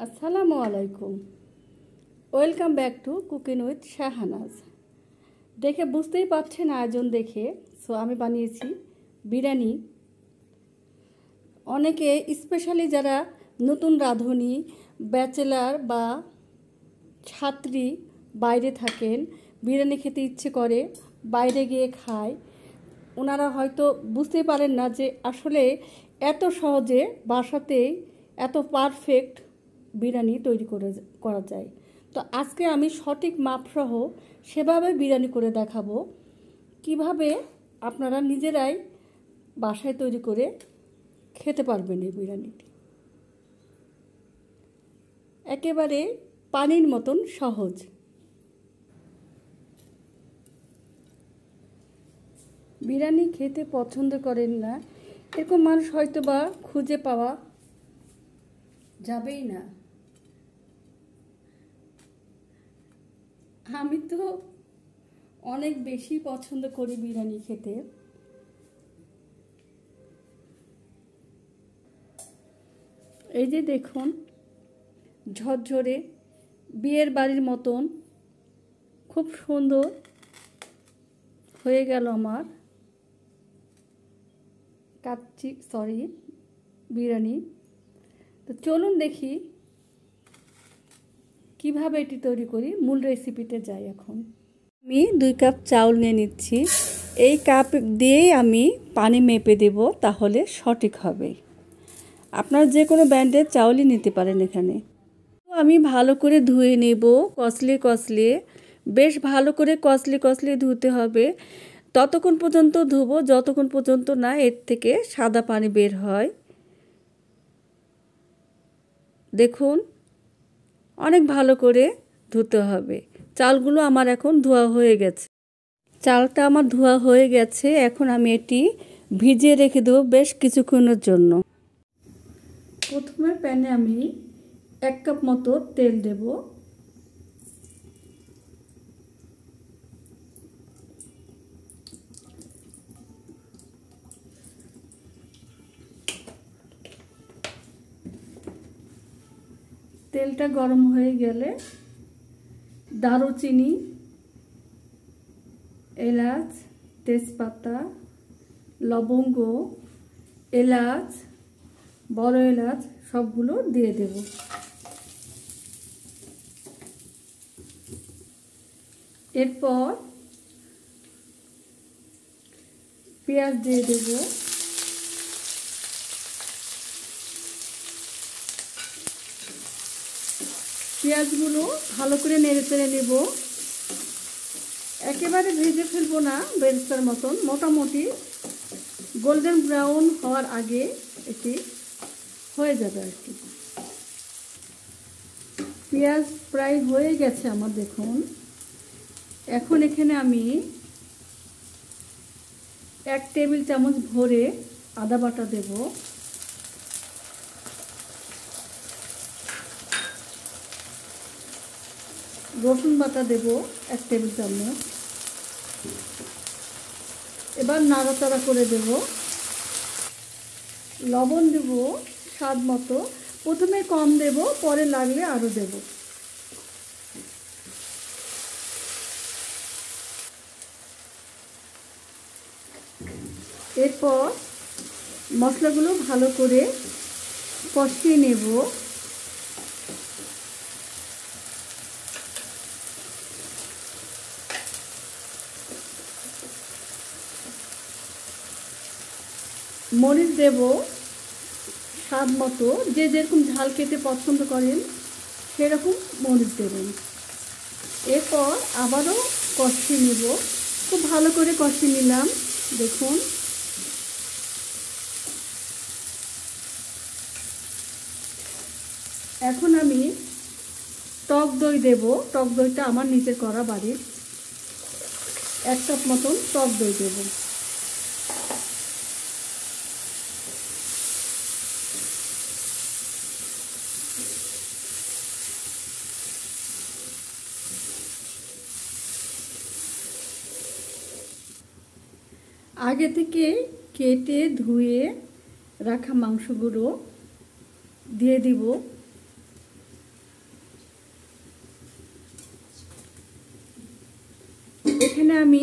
আসসালামু আলাইকুম। Welcome back to cooking with Shahanaz. দেখে বুঝতেই পারছেন আয়োজন দেখে, সো আমি বানিয়েছি বিরিয়ানি। অনেকে স্পেশালি যারা নতুন রাঁধুনি, ব্যাচেলার বা ছাত্রী বাইরে থাকেন, বিরিয়ানি খেতে ইচ্ছে করে, বাইরে গিয়ে খায়, ওনারা হয়তো বুঝতেই পারেন না যে আসলে এত সহজে বাসাতেই এত পারফেক্ট বিরিয়ানি তৈরি করা যায়। তো আজকে আমি সঠিক মাপসহ সেভাবে বিরিয়ানি করে দেখাবো, কিভাবে আপনারা নিজেরাই বাসায় তৈরি করে খেতে পারবেন এই বিরিয়ানিটি। একেবারে পানির মতন সহজ। বিরিয়ানি খেতে পছন্দ করেন না এরকম মানুষ হয়তো বা খুঁজে পাওয়া যাবেই না। আমি তো অনেক বেশি পছন্দ করি বিরিয়ানি খেতে। এই যে দেখুন, ঝরঝরে বিয়ের বাড়ির মতন খুব সুন্দর হয়ে গেল আমার বিরিয়ানি। তো চলুন দেখি কিভাবে এটি তৈরি করি। মূল রেসিপিতে যাই। এখন আমি 2 কাপ চাউল নিয়ে নিচ্ছি। এই কাপ দিয়েই আমি পানি মেপে দেব, তাহলে সঠিক হবে। আপনারা যে কোনো ব্র্যান্ডের চাউলই নিতে পারেন। এখানে আমি ভালো করে ধুয়ে নেব, কসলে বেশ ভালো করে কসলে ধুতে হবে। ততক্ষণ পর্যন্ত ধুবো যতক্ষণ পর্যন্ত না এর থেকে সাদা পানি বের হয়। দেখুন, অনেক ভালো করে ধুতে হবে। চালগুলো আমার এখন ধোয়া হয়ে গেছে। চালটা আমার ধোয়া হয়ে গেছে। এখন আমি এটি ভিজিয়ে রেখে দেবো বেশ কিছুক্ষণের জন্য। প্রথমে প্যানে আমি 1 কাপ মতো তেল দেব। তেলটা গরম হয়ে গেলে দারুচিনি, এলাচ, তেজপাতা, লবঙ্গ, এলাচ, বড় এলাচ সবগুলো দিয়ে দেব। এরপর পেঁয়াজ দিয়ে দেব। পেঁয়াজগুলো ভালো করে নেড়ে নেব। একেবারে ভেজে ফেলবো না, বেরেস্তার মতন, মোটামুটি গোল্ডেন ব্রাউন হওয়ার আগে এটি হয়ে যাবে আর কি। পেঁয়াজ প্রায় হয়ে গেছে আমার, দেখুন। এখন এখানে আমি 1 টেবিল চামচ ভরে আদা বাটা দেব। রসুন বাটা দেব 1 টেবিল চামচ। এবার নাড়াচাড়া করে দেব। লবণ দেব স্বাদ মতো। প্রথমে কম দেব, পরে লাগলে আরও দেব। এরপর মশলাগুলো ভালো করে কষিয়ে নেব। মরিচ দেব স্বাদ মতো, যে যেরকম ঝাল খেতে পছন্দ করেন সেরকম মরিচ দেবেন। এরপর আবারও কষিয়ে নেব। খুব ভালো করে কষিয়ে নিলাম, দেখুন। এখন আমি টক দই দেব। টক দইটা আমার নিজের করা বাড়ির। 1 কাপ মতন টক দই দেব। আগে থেকে কেটে ধুয়ে রাখা মাংসগুলো দিয়ে দিব। আমি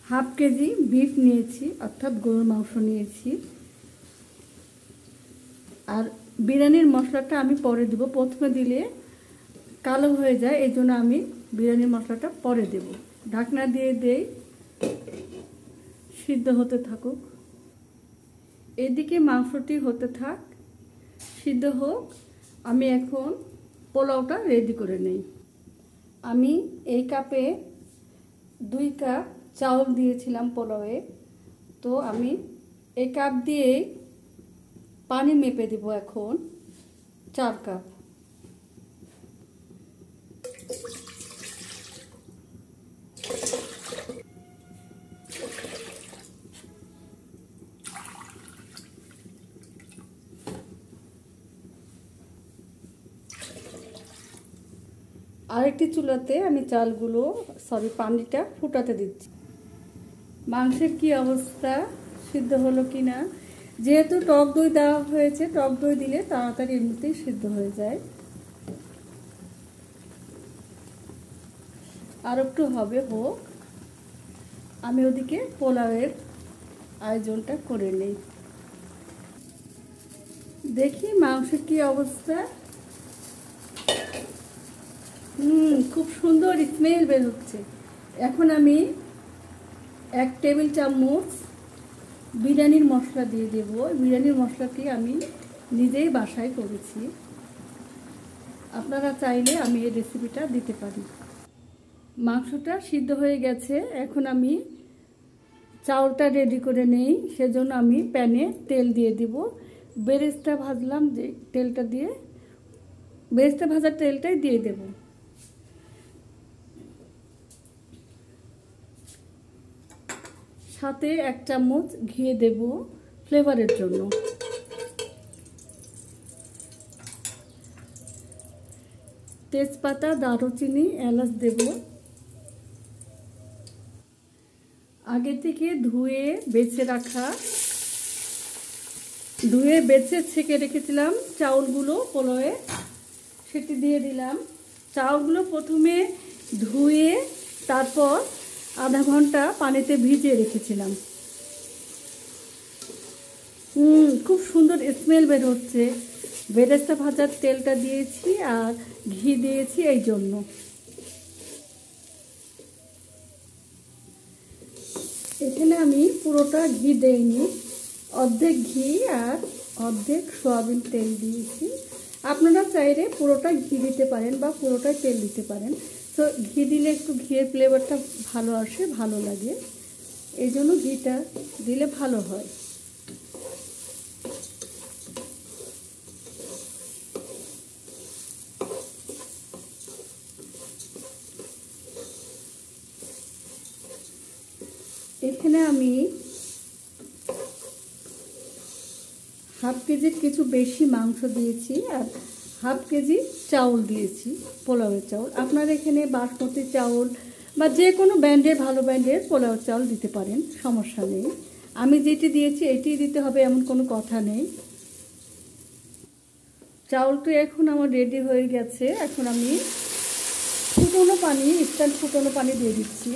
হাফ কেজি বিফ নিয়েছি, অর্থাৎ গরুর মাংস নিয়েছি। আর বিরিয়ানির মশলাটা আমি পরে দিব, প্রথমে দিলে কালো হয়ে যায়, এই জন্য আমি বিরিয়ানির মশলাটা পরে দেব। ঢাকনা দিয়ে দেই, সিদ্ধ হতে থাকুক। এদিকে মাংসটি হতে থাক, সিদ্ধ হোক। আমি এখন পোলাওটা রেডি করে নেই। আমি এই কাপে 2 কাপ চাউল দিয়েছিলাম পোলাওয়ে, তো আমি এই কাপ দিয়েই পানি মেপে দিব এখন 4 কাপ। আরেকটি চুলাতে আমি পানিটা ফুটাতে দিচ্ছি। মাংসের কি অবস্থা, সিদ্ধ হলো কি না? যেহেতু টক দই দেওয়া হয়েছে, টক দই দিলে তাড়াতাড়ি এমনিতেই সিদ্ধ হয়ে যায়। আর একটু হবে, হোক। আমি ওদিকে পোলাওয়ের আয়োজনটা করে নেই। দেখি মাংসের কি অবস্থা। খুব সুন্দর স্মেল বের হচ্ছে। এখন আমি 1 টেবিল চামচ বিরিয়ানির মশলা দিয়ে দেব। বিরিয়ানির মশলাটি আমি নিজেই বাসায় করেছি, আপনারা চাইলে আমি এই রেসিপিটা দিতে পারি। মাংসটা সিদ্ধ হয়ে গেছে, এখন আমি চাউলটা রেডি করে নেই। সেজন্য আমি প্যানে তেল দিয়ে দিব। বেরেস্তা ভাজলাম, যে তেলটা দিয়ে, বেরেস্তা ভাজার তেলটাই দিয়ে দেব। সাথে 1 চামচ ঘি দেব ফ্লেভারের জন্য। তেজপাতা, দারুচিনি, এলাচ দেব। আগে থেকে ধুয়ে বেছে ছেঁকে রেখেছিলাম চাউলগুলো পোলাওয়ে, সেটি দিয়ে দিলাম। চাউলগুলো প্রথমে ধুয়ে তারপর আধা ঘন্টা পানিতে ভিজিয়ে রেখেছিলাম। খুব সুন্দর স্মেল বের হচ্ছে। বেরেস্তা ভাজার তেলটা দিয়েছি আর ঘি দিয়েছি, এই জন্য। এখানে আমি পুরোটা ঘি দেইনি, অর্ধেক ঘি আর অর্ধেক সয়াবিন তেল দিয়েছি। আপনারা চাইলে পুরোটা ঘি দিতে পারেন বা পুরোটাই তেল দিতে পারেন। তো ঘি দিলে একটু ঘিয়ের ফ্লেভারটা ভালো আসে, ভালো লাগে, এই জন্য ঘিটা দিলে ভালো হয়। এখানে আমি হাফ কেজির কিছু বেশি মাংস দিয়েছি আর হাফ কেজি চাউল দিয়েছি, পোলাওয়ের চাউল। আপনারা এখানে বাসমতি চাউল বা যে কোনো ব্র্যান্ডের, ভালো ব্র্যান্ডের পোলাওয়ের চাউল দিতে পারেন, সমস্যা নেই। আমি যেটি দিয়েছি এটিই দিতে হবে এমন কোনো কথা নেই। চাউলটা এখন আমার রেডি হয়ে গেছে। এখন আমি ইনস্ট্যান্ট ফুটানো পানি দিয়ে দিচ্ছি।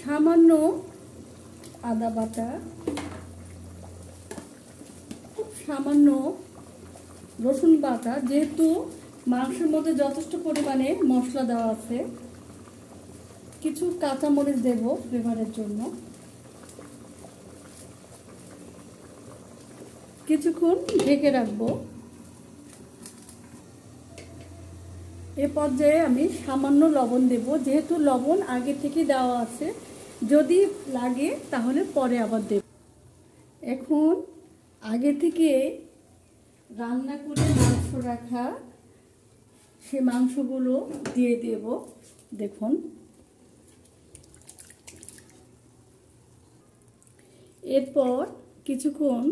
সামান্য আদা বাটা, খুব সামান্য রসুন বাটা। যেহেতু মাংসের মধ্যে যথেষ্ট পরিমাণে মশলা দেওয়া আছে, কিছু কাঁচামরিচ দেব ফ্লেভারের জন্য। কিছুক্ষণ ঢেকে রাখবো। এ পর্যায়ে আমি সামান্য লবণ দেব, যেহেতু লবণ আগে থেকে দেওয়া আছে, যদি লাগে তাহলে পরে আবার দেব। এখন আগে থেকে রান্না করে মাংস রাখা সে মাংসগুলো দিয়ে দেব। দেখুন, এরপর কিছুক্ষণ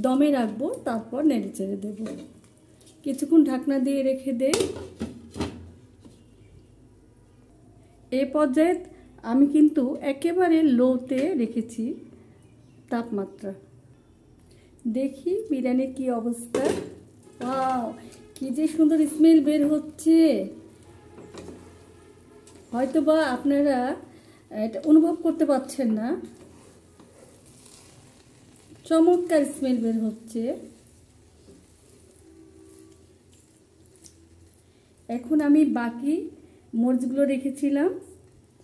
দমে রাখবো, তারপর নেড়ে চেড়ে দেব। কিছুক্ষণ ঢাকনা দিয়ে রেখে দেই। এই পর্যায়ে আমি কিন্তু একেবারে লোতে রেখেছি তাপমাত্রা। দেখি বিরিয়ানির কি অবস্থা। ওয়াও, কি যে সুন্দর স্মেল বের হচ্ছে। হয়তোবা আপনারা এটা অনুভব করতে পারছেন না, চমৎকার স্মেল বের হচ্ছে। এখন আমি বাকি মরিচগুলো রেখেছিলাম,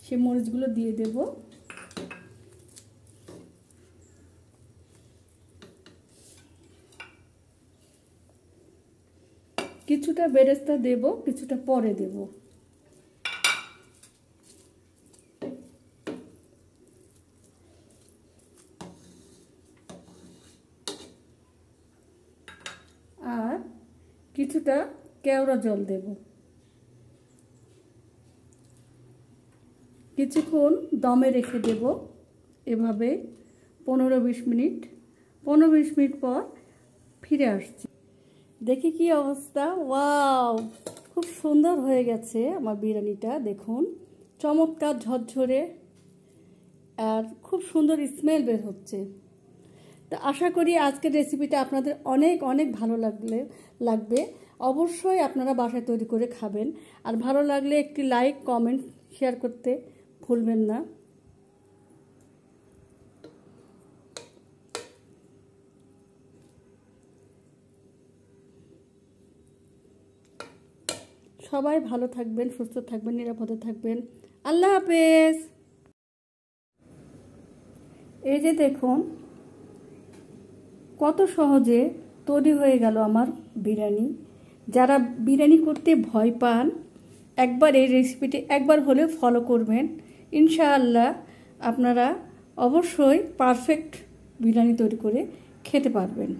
সে মরিচগুলো দিয়ে দেব। কিছুটা বেরেস্তা দেব, কিছুটা পরে দেব। আর কিছুটা কেওড়া জল দেব। কিছুক্ষণ দমে রেখে দেব এভাবে 15-20 মিনিট। 15-20 মিনিট পর ফিরে আসছি। দেখি কি অবস্থা। ওয়াও, খুব সুন্দর হয়ে গেছে আমার বিরিয়ানিটা। দেখুন, চমৎকার ঝরঝরে আর খুব সুন্দর স্মেল বের হচ্ছে। তো আশা করি আজকের রেসিপিটা আপনাদের অনেক অনেক ভালো লাগবে। অবশ্যই আপনারা বাসায় তৈরি করে খাবেন। আর ভালো লাগলে একটি লাইক, কমেন্ট, শেয়ার করতে ভুলবেন না। সবাই ভালো থাকবেন, সুস্থ থাকবেন, নিরাপদে থাকবেন। আল্লাহ হাফেজ। এই যে দেখুন কত সহজে তৈরি হয়ে গেল আমার বিরিয়ানি। যারা বিরিয়ানি করতে ভয় পান, একবার এই রেসিপিটি একবার হলেও ফলো করবেন। ইনশাআল্লাহ আপনারা অবশ্যই পারফেক্ট বিরিয়ানি তৈরি করে খেতে পারবেন।